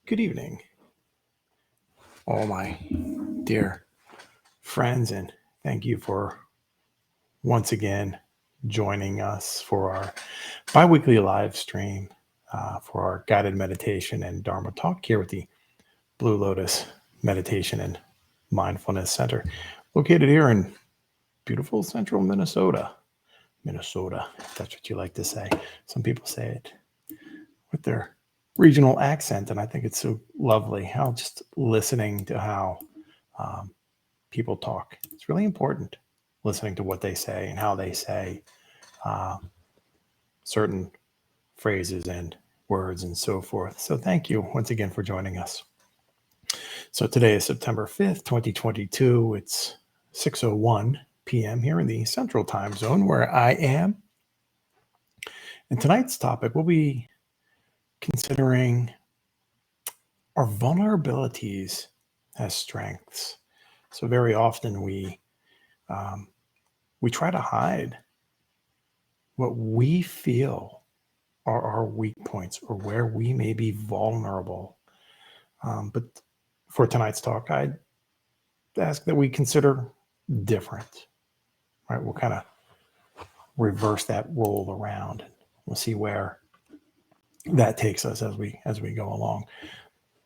Good evening, all my dear friends, and thank you for once again joining us for our bi-weekly live stream for our guided meditation and Dharma talk here with the Blue Lotus Meditation and Mindfulness Center, located here in beautiful central Minnesota. Minnesota, if that's what you like to say. Some people say it with their regional accent, and I think it's so lovely how just listening to how people talk. It's really important listening to what they say and how they say certain phrases and words and so forth. So thank you once again for joining us. So today is September 5th, 2022. It's 6:01 p.m. here in the Central Time Zone where I am. And tonight's topic will be considering our vulnerabilities as strengths. So very often we try to hide what we feel are our weak points or where we may be vulnerable. But for tonight's talk, I'd ask that we consider different. Right? We'll kind of reverse that role around. We'll see where that takes us as we go along.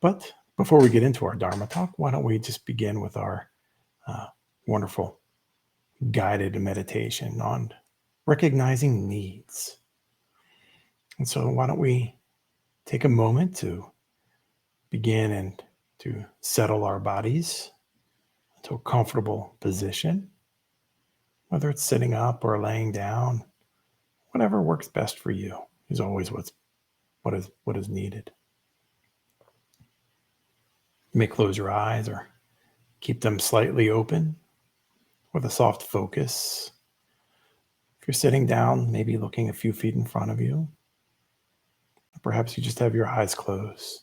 But before we get into our Dharma talk, why don't we just begin with our wonderful guided meditation on recognizing needs. And so why don't we take a moment to begin and to settle our bodies into a comfortable position, whether it's sitting up or laying down, whatever works best for you is always what is needed. You may close your eyes or keep them slightly open with a soft focus. If you're sitting down, maybe looking a few feet in front of you, perhaps you just have your eyes closed.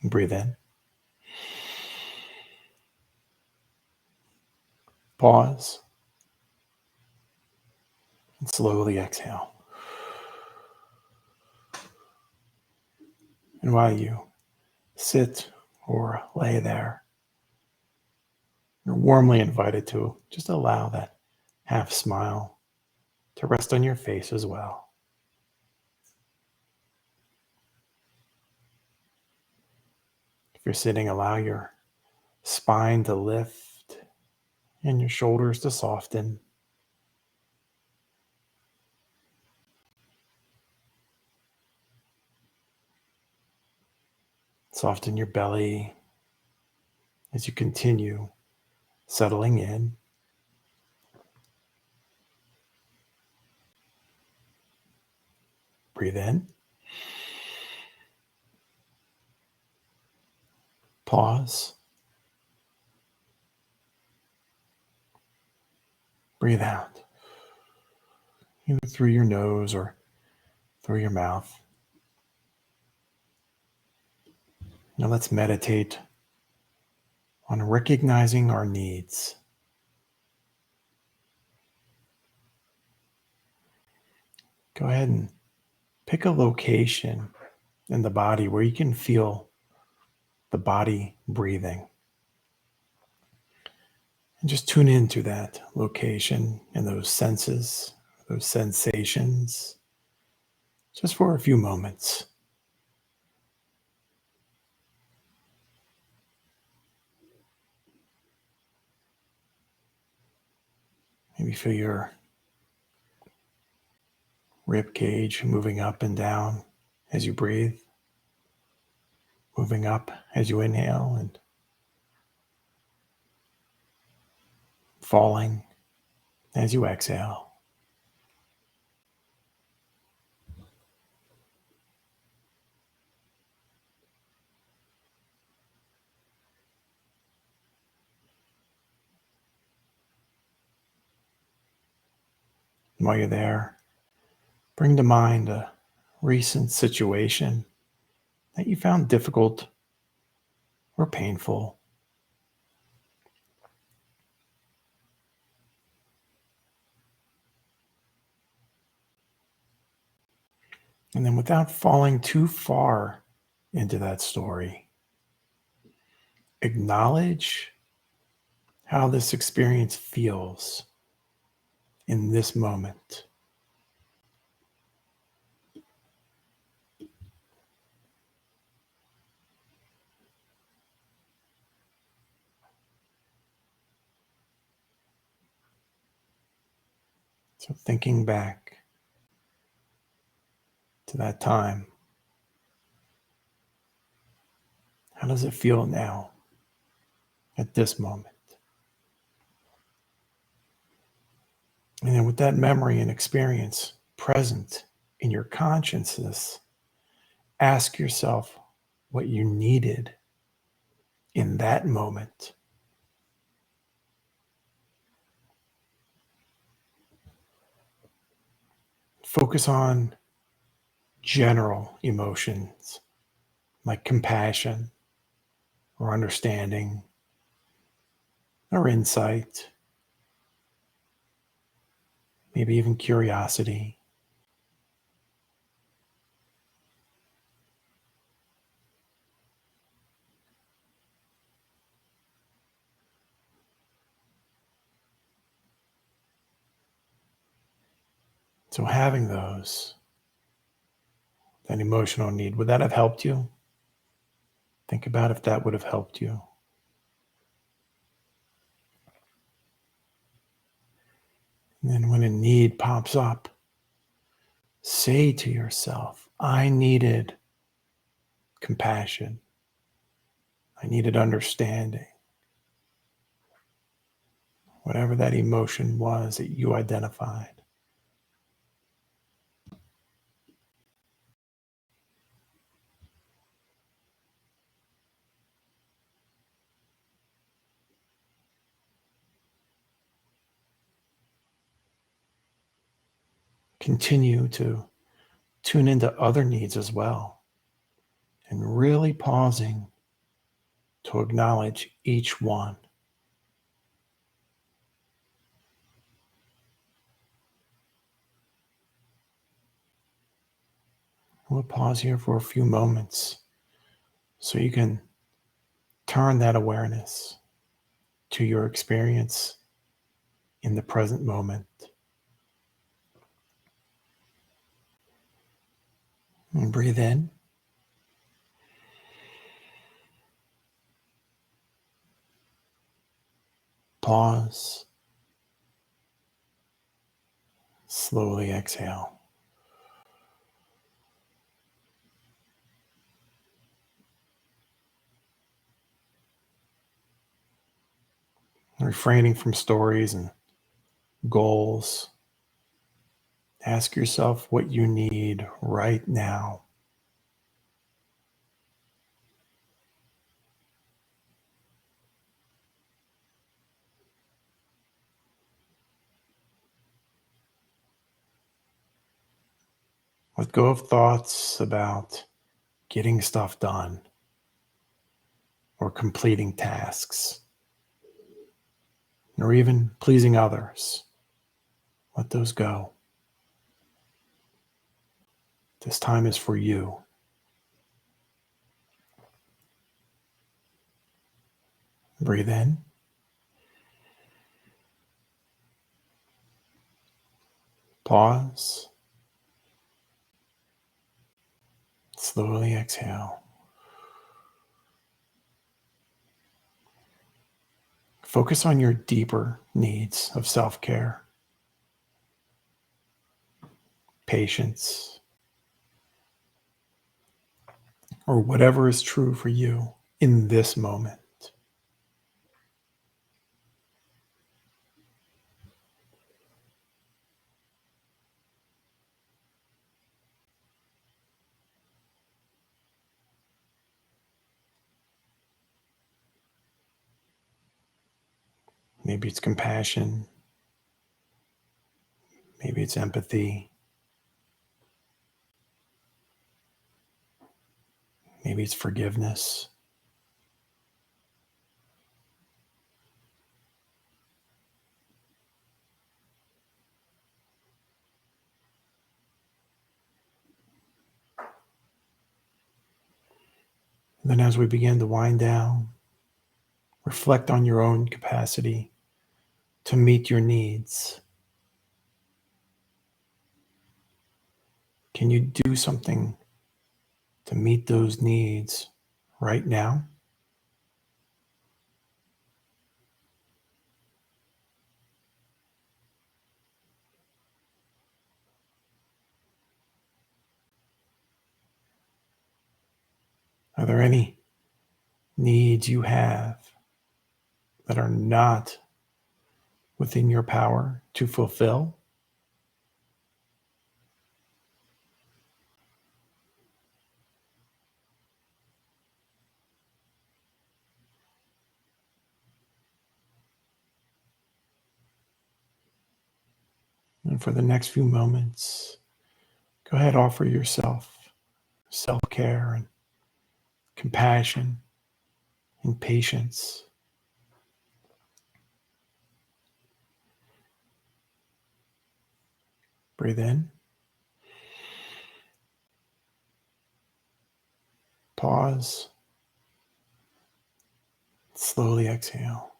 Breathe in. Pause. And slowly exhale. And while you sit or lay there, you're warmly invited to just allow that half smile to rest on your face as well. If you're sitting, allow your spine to lift and your shoulders to soften. Soften your belly as you continue settling in. Breathe in. Pause. Breathe out, either through your nose or through your mouth. Now let's meditate on recognizing our needs. Go ahead and pick a location in the body where you can feel the body breathing. And just tune into that location and those senses, those sensations, just for a few moments. Maybe feel your rib cage moving up and down as you breathe, moving up as you inhale and falling as you exhale. And while you're there, bring to mind a recent situation that you found difficult or painful. And then without falling too far into that story, acknowledge how this experience feels in this moment. So thinking back to that time, how does it feel now at this moment? And then with that memory and experience present in your consciousness, ask yourself what you needed in that moment. Focus on general emotions like compassion or understanding or insight, maybe even curiosity. So having those, that emotional need, would that have helped you? Think about if that would have helped you. And then when a need pops up, say to yourself, I needed compassion. I needed understanding. Whatever that emotion was that you identified. Continue to tune into other needs as well, and really pausing to acknowledge each one. We'll pause here for a few moments so you can turn that awareness to your experience in the present moment. And breathe in. Pause. Slowly exhale. Refraining from stories and goals. Ask yourself what you need right now. Let go of thoughts about getting stuff done or completing tasks or even pleasing others. Let those go. This time is for you. Breathe in. Pause. Slowly exhale. Focus on your deeper needs of self-care, patience, or whatever is true for you in this moment. Maybe it's compassion. Maybe it's empathy. Maybe it's forgiveness. Then as we begin to wind down, reflect on your own capacity to meet your needs. Can you do something to meet those needs right now? Are there any needs you have that are not within your power to fulfill? And for the next few moments, go ahead, offer yourself self-care and compassion and patience. Breathe in, pause, slowly exhale.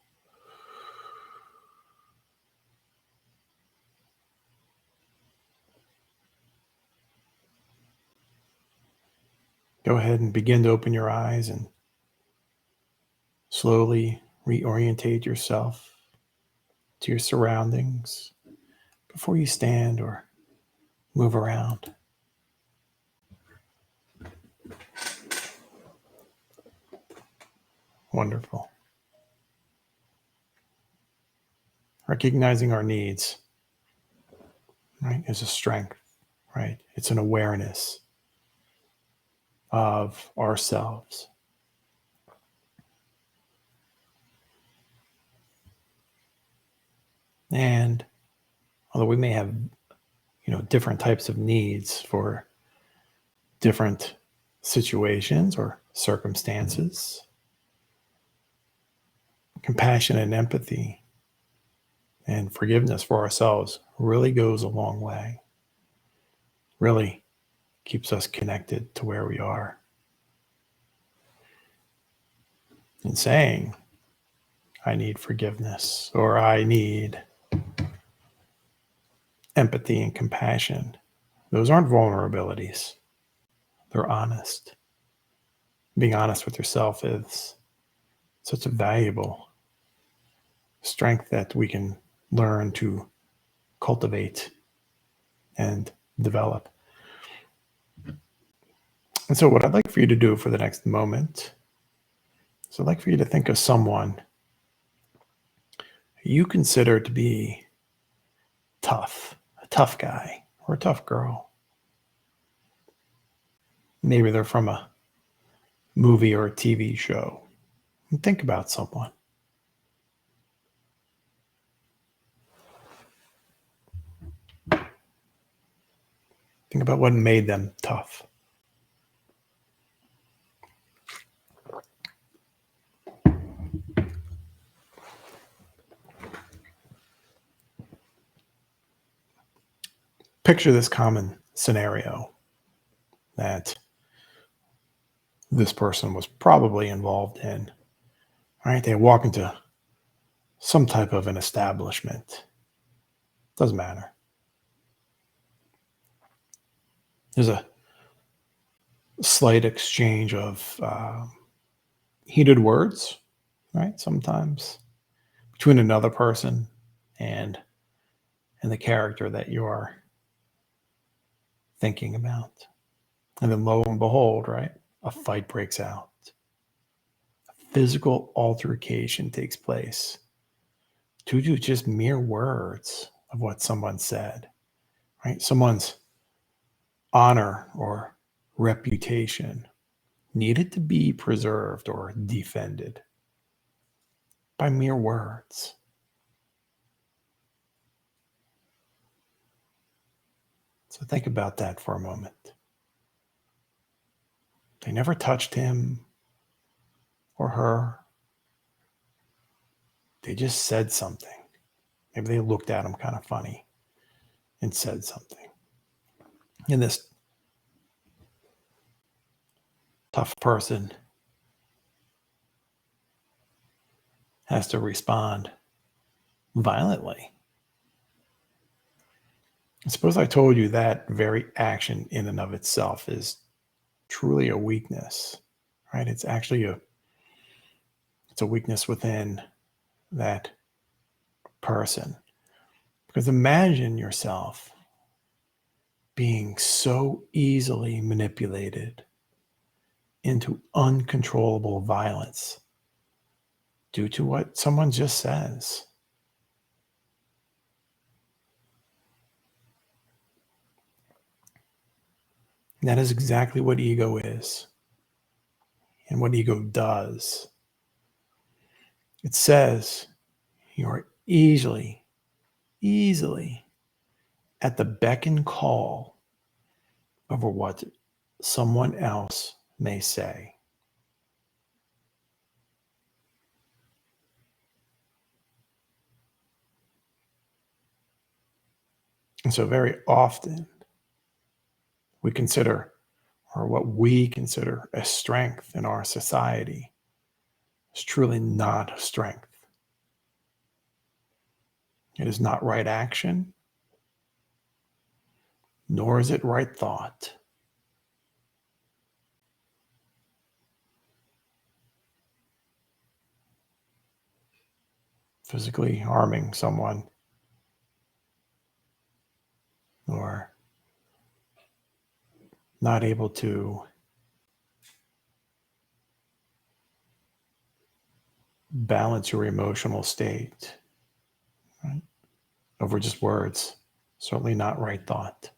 Go ahead and begin to open your eyes and slowly reorientate yourself to your surroundings before you stand or move around. Wonderful. Recognizing our needs, right, is a strength, right? It's an awareness of ourselves. And although we may have, different types of needs for different situations or circumstances, compassion and empathy and forgiveness for ourselves really goes a long way. Really keeps us connected to where we are. And saying, I need forgiveness, or I need empathy and compassion, those aren't vulnerabilities. They're honest. Being honest with yourself is such a valuable strength that we can learn to cultivate and develop. And so what I'd like for you to do for the next moment is I'd like for you to think of someone you consider to be tough, a tough guy or a tough girl. Maybe they're from a movie or a TV show. And think about someone. Think about what made them tough. Picture this common scenario that this person was probably involved in. Right? They walk into some type of an establishment. Doesn't matter. There's a slight exchange of heated words, right? Sometimes between another person and the character that you're thinking about. And then lo and behold, right, a fight breaks out. A physical altercation takes place due to just mere words of what someone said, right? Someone's honor or reputation needed to be preserved or defended by mere words. So think about that for a moment. They never touched him or her. They just said something. Maybe they looked at him kind of funny and said something. And this tough person has to respond violently. Suppose I told you that very action in and of itself is truly a weakness, right? It's a weakness within that person. Because imagine yourself being so easily manipulated into uncontrollable violence due to what someone just says. And that is exactly what ego is and what ego does. It says you are easily at the beck and call over what someone else may say. And so very often we consider, or what we consider a strength in our society, is truly not a strength. It is not right action, nor is it right thought. Physically harming someone or not able to balance your emotional state, right? Over just words, certainly not right thought.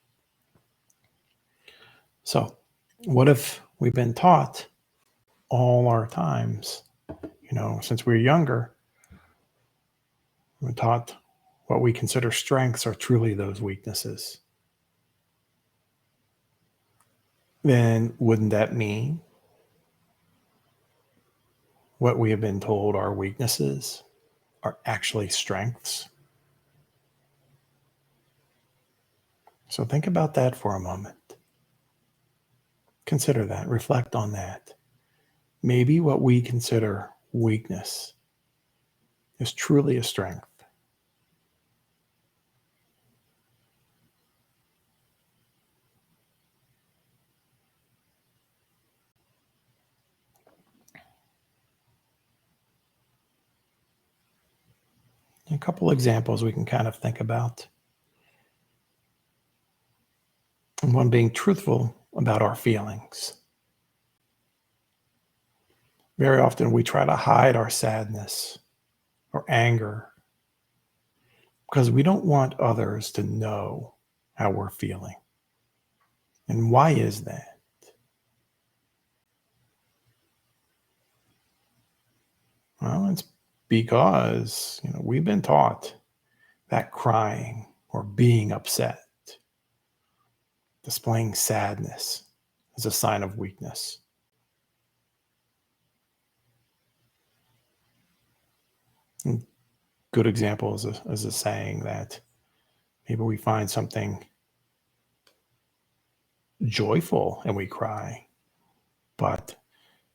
So, what if we've been taught all our times, since we were younger, we're taught what we consider strengths are truly those weaknesses? Then wouldn't that mean what we have been told are weaknesses are actually strengths? So think about that for a moment. Consider that, reflect on that. Maybe what we consider weakness is truly a strength. A couple examples we can kind of think about. And one being truthful about our feelings. Very often we try to hide our sadness or anger because we don't want others to know how we're feeling. And why is that? Well, it's because we've been taught that crying or being upset, displaying sadness, is a sign of weakness. And good example is a saying that maybe we find something joyful and we cry, but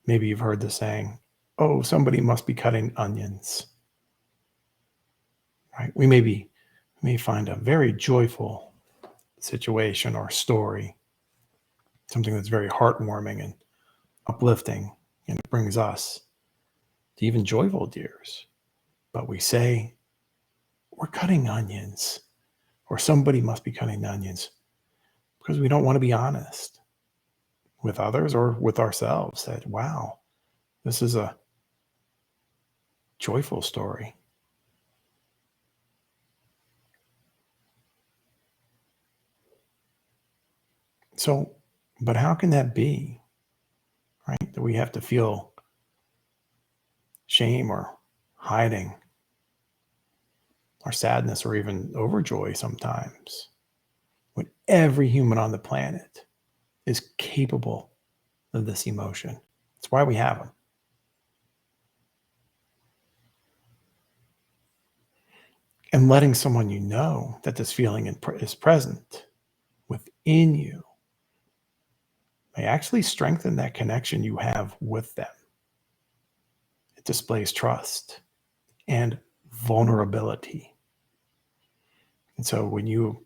maybe you've heard the saying, "Oh, somebody must be cutting onions." Right? We may find a very joyful situation or story, something that's very heartwarming and uplifting, and it brings us to even joyful tears. But we say, "We're cutting onions," or "Somebody must be cutting onions," because we don't want to be honest with others or with ourselves that, wow, this is a joyful story. So, but how can that be, right? That we have to feel shame or hiding our sadness or even overjoy sometimes when every human on the planet is capable of this emotion. That's why we have them. And letting someone that this feeling is present within you may actually strengthen that connection you have with them. It displays trust. and vulnerability. And so when you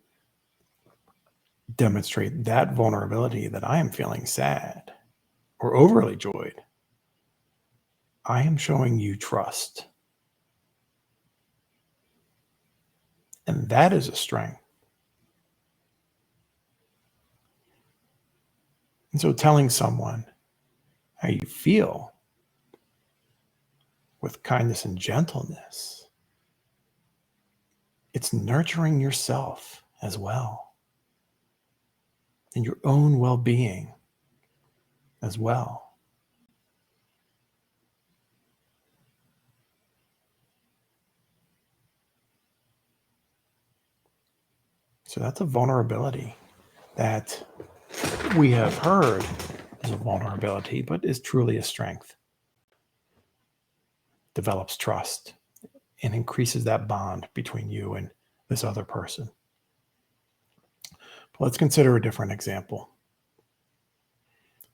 demonstrate that vulnerability, that I am feeling sad or overly joyed, I am showing you trust. And that is a strength. And so telling someone how you feel with kindness and gentleness, it's nurturing yourself as well and your own well-being as well. So that's a vulnerability that we have heard is a vulnerability, but is truly a strength. Develops trust and increases that bond between you and this other person. But let's consider a different example.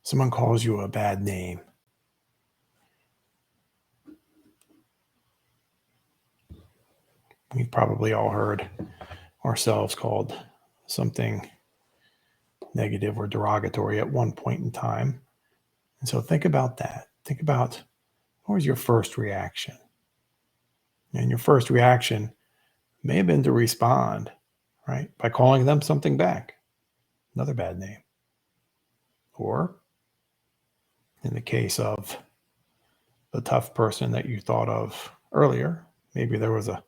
Someone calls you a bad name. We've probably all heard ourselves called something negative or derogatory at one point in time. And so think about that. Think about, what was your first reaction? And your first reaction may have been to respond, right, by calling them something back, another bad name. Or in the case of the tough person that you thought of earlier, maybe there was a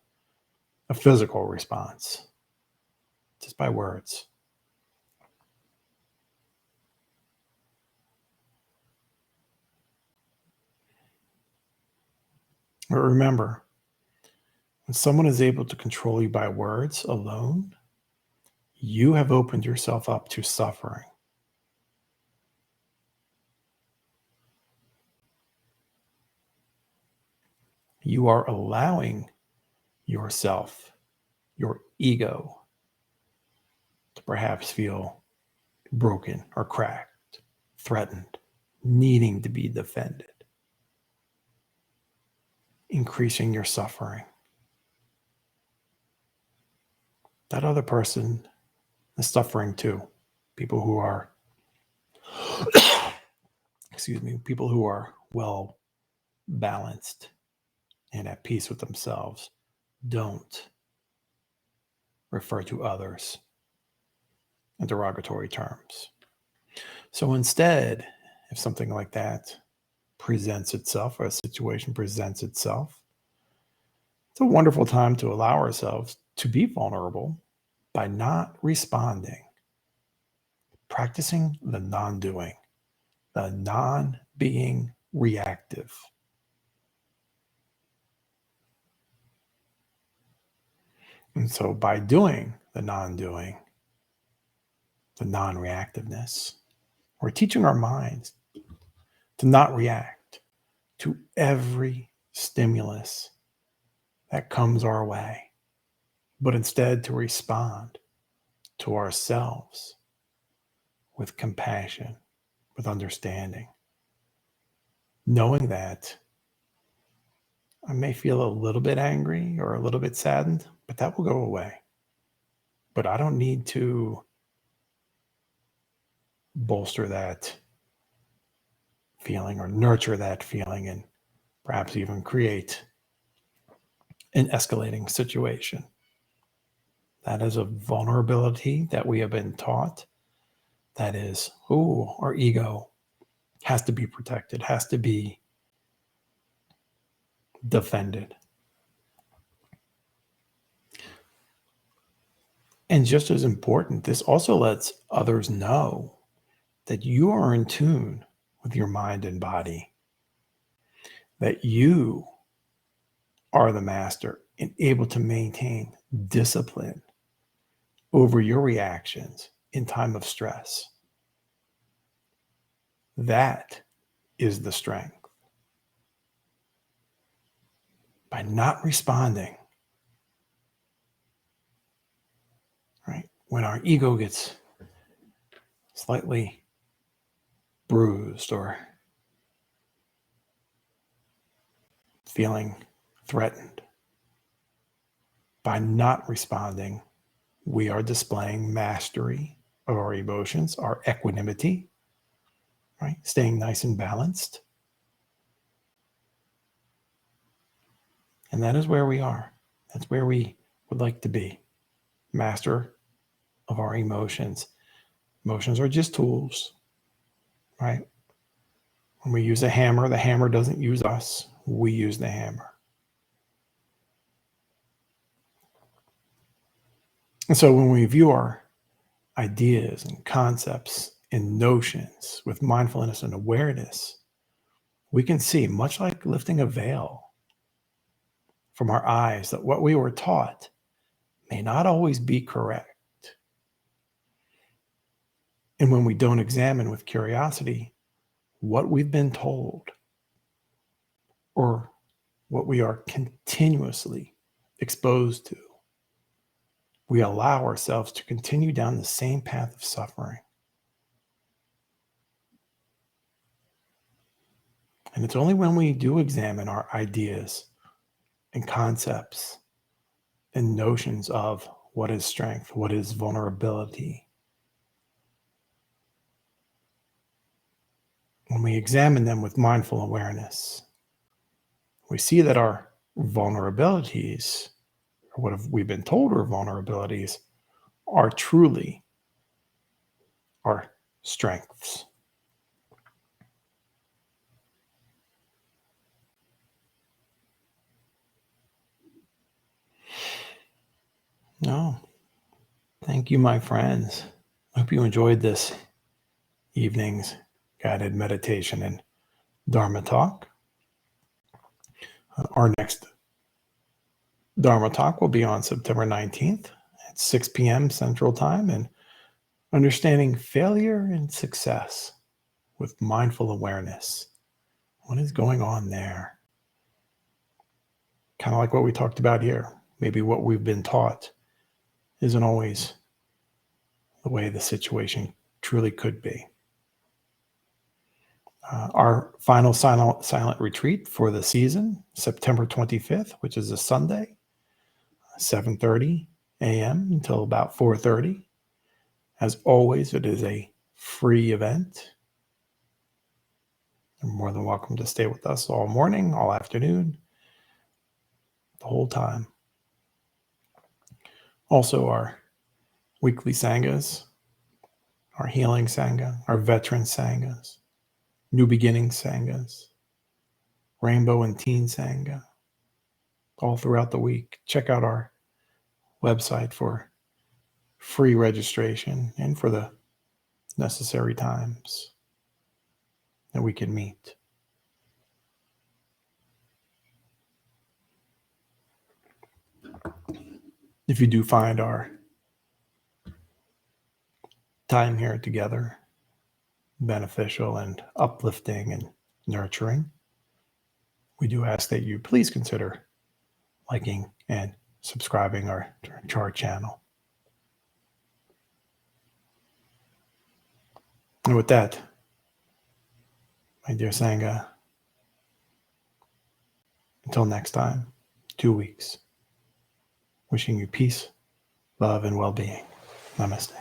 physical response just by words. But remember, when someone is able to control you by words alone, you have opened yourself up to suffering. You are allowing yourself, your ego, to perhaps feel broken or cracked, threatened, needing to be defended, increasing your suffering. That other person is suffering too. People who are, people who are well balanced and at peace with themselves don't refer to others in derogatory terms. So instead, if something like that presents itself, or a situation presents itself, it's a wonderful time to allow ourselves to be vulnerable by not responding, practicing the non-doing, the non-being reactive. And so by doing the non-doing, the non-reactiveness, we're teaching our minds to not react to every stimulus that comes our way, but instead to respond to ourselves with compassion, with understanding, knowing that I may feel a little bit angry or a little bit saddened, but that will go away. But I don't need to bolster that feeling or nurture that feeling and perhaps even create an escalating situation. That is a vulnerability that we have been taught. That is, our ego has to be protected, has to be defended. And just as important, this also lets others know that you are in tune with your mind and body, that you are the master and able to maintain discipline over your reactions in time of stress. That is the strength. By not responding, right? When our ego gets slightly bruised or feeling threatened, By not responding, we are displaying mastery of our emotions, our equanimity, right? Staying nice and balanced. And that is where we are. That's where we would like to be. Master of our emotions. Emotions are just tools, right? When we use a hammer, the hammer doesn't use us. We use the hammer. And so when we view our ideas and concepts and notions with mindfulness and awareness, we can see, much like lifting a veil from our eyes, that what we were taught may not always be correct. And when we don't examine with curiosity what we've been told or what we are continuously exposed to, we allow ourselves to continue down the same path of suffering. And it's only when we do examine our ideas and concepts and notions of what is strength, what is vulnerability, when we examine them with mindful awareness, we see that our vulnerabilities, or what have we been told are vulnerabilities, are truly our strengths. No, thank you, my friends. I hope you enjoyed this evening's guided meditation and Dharma talk. Our next Dharma talk will be on September 19th at 6 p.m. Central Time, and understanding failure and success with mindful awareness. What is going on there? Kind of like what we talked about here. Maybe what we've been taught isn't always the way the situation truly could be. Our final silent retreat for the season, September 25th, which is a Sunday, 7:30 a.m. until about 4:30. As always, it is a free event. You're more than welcome to stay with us all morning, all afternoon, the whole time. Also, our weekly sanghas, our healing sangha, our veteran sanghas, new beginning sanghas, rainbow and teen sangha, all throughout the week. Check out our website for free registration and for the necessary times that we can meet. If you do find our time here together beneficial and uplifting and nurturing, we do ask that you please consider liking and subscribing to our channel. And with that, my dear Sangha, until next time, 2 weeks, wishing you peace, love, and well-being. Namaste.